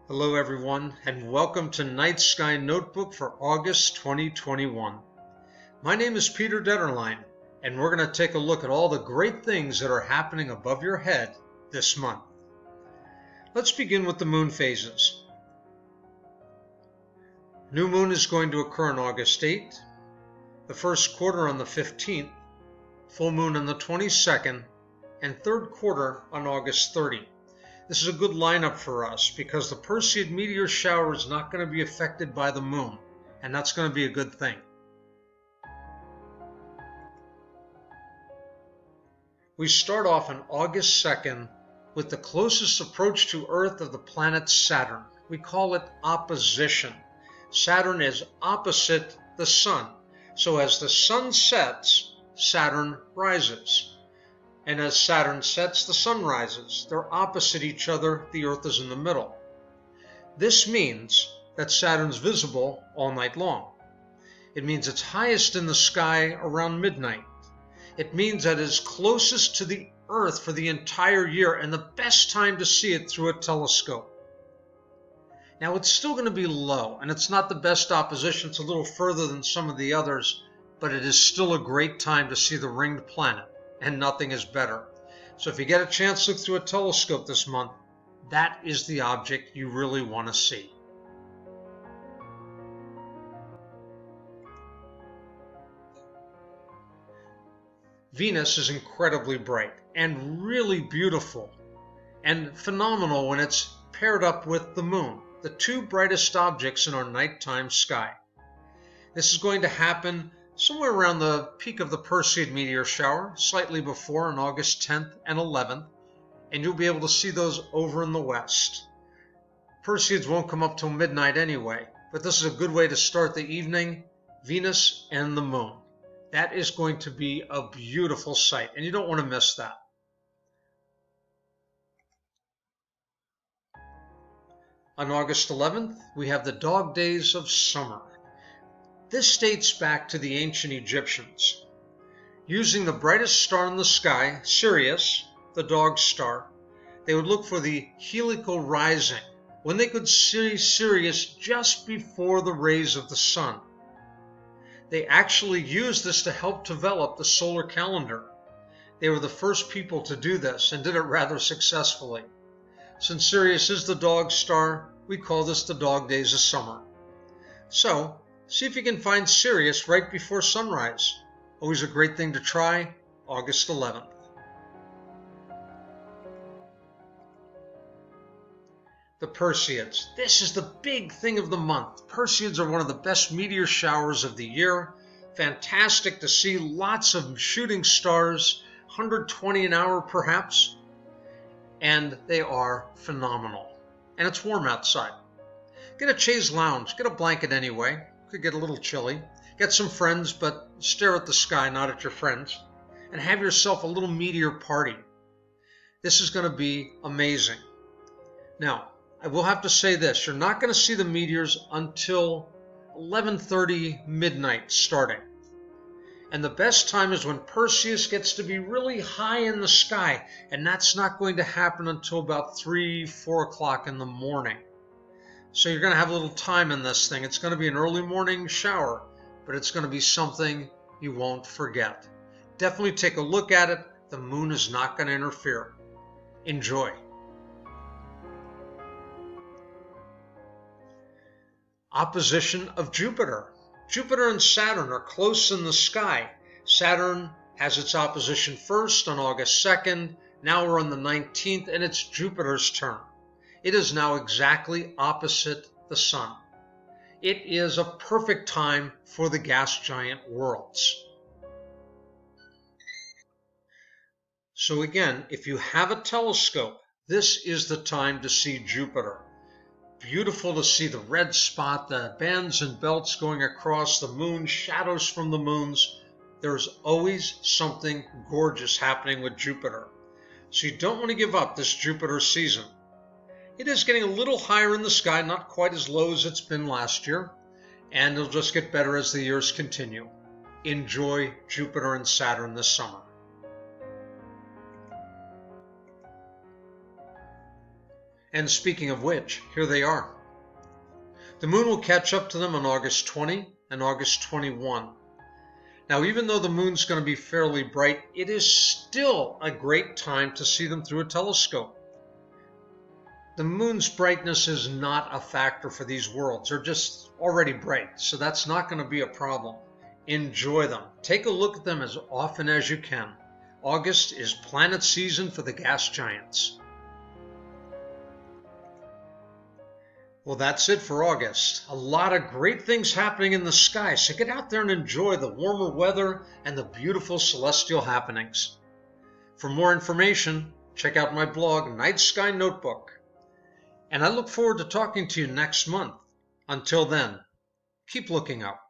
Hello everyone, and welcome to Night Sky Notebook for August 2021. My name is Peter Detterline, and we're going to take a look at all the great things that are happening above your head this month. Let's begin with the moon phases. New moon is going to occur on August 8th, the first quarter on the 15th, full moon on the 22nd, and third quarter on August 30th. This is a good lineup for us because the Perseid meteor shower is not going to be affected by the moon, and that's going to be a good thing. We start off on August 2nd with the closest approach to Earth of the planet Saturn. We call it opposition. Saturn is opposite the Sun, so as the Sun sets, Saturn rises. And as Saturn sets, the Sun rises. They're opposite each other, the Earth is in the middle. This means that Saturn's visible all night long. It means it's highest in the sky around midnight. It means that it's closest to the Earth for the entire year and the best time to see it through a telescope. Now it's still going to be low, and it's not the best opposition. It's a little further than some of the others, but it is still a great time to see the ringed planet. And nothing is better. So if you get a chance to look through a telescope this month, that is the object you really want to see. Venus is incredibly bright and really beautiful and phenomenal when it's paired up with the moon, the two brightest objects in our nighttime sky. This is going to happen somewhere around the peak of the Perseid meteor shower, slightly before on August 10th and 11th, and you'll be able to see those over in the west. Perseids won't come up till midnight anyway, but this is a good way to start the evening, Venus and the moon. That is going to be a beautiful sight, and you don't want to miss that. On August 11th, we have the dog days of summer. This dates back to the ancient Egyptians. Using the brightest star in the sky, Sirius, the dog star, they would look for the heliacal rising, when they could see Sirius just before the rays of the sun. They actually used this to help develop the solar calendar. They were the first people to do this and did it rather successfully. Since Sirius is the dog star, we call this the dog days of summer. So, see if you can find Sirius right before sunrise. Always a great thing to try, August 11th. The Perseids. This is the big thing of the month. Perseids are one of the best meteor showers of the year. Fantastic to see, lots of shooting stars, 120 an hour perhaps. And they are phenomenal. And it's warm outside. Get a chaise lounge, get a blanket anyway. Could get a little chilly. Get some friends, but stare at the sky, not at your friends. And have yourself a little meteor party. This is going to be amazing. Now, I will have to say this. You're not going to see the meteors until 11:30 midnight starting. And the best time is when Perseus gets to be really high in the sky. And that's not going to happen until about 3, 4 o'clock in the morning. So you're going to have a little time in this thing. It's going to be an early morning shower, but it's going to be something you won't forget. Definitely take a look at it. The moon is not going to interfere. Enjoy. Opposition of Jupiter. Jupiter and Saturn are close in the sky. Saturn has its opposition first on August 2nd. Now we're on the 19th, and it's Jupiter's turn. It is now exactly opposite the Sun. It is a perfect time for the gas giant worlds. So again, if you have a telescope, this is the time to see Jupiter. Beautiful to see the red spot, the bands and belts going across the moon, shadows from the moons. There's always something gorgeous happening with Jupiter. So you don't want to give up this Jupiter season. It is getting a little higher in the sky, not quite as low as it's been last year, and it'll just get better as the years continue. Enjoy Jupiter and Saturn this summer. And speaking of which, here they are. The moon will catch up to them on August 20 and August 21. Now, even though the moon's going to be fairly bright, it is still a great time to see them through a telescope. The moon's brightness is not a factor for these worlds. They're just already bright, so that's not going to be a problem. Enjoy them. Take a look at them as often as you can. August is planet season for the gas giants. Well, that's it for August. A lot of great things happening in the sky, so get out there and enjoy the warmer weather and the beautiful celestial happenings. For more information, check out my blog, Night Sky Notebook. And I look forward to talking to you next month. Until then, keep looking up.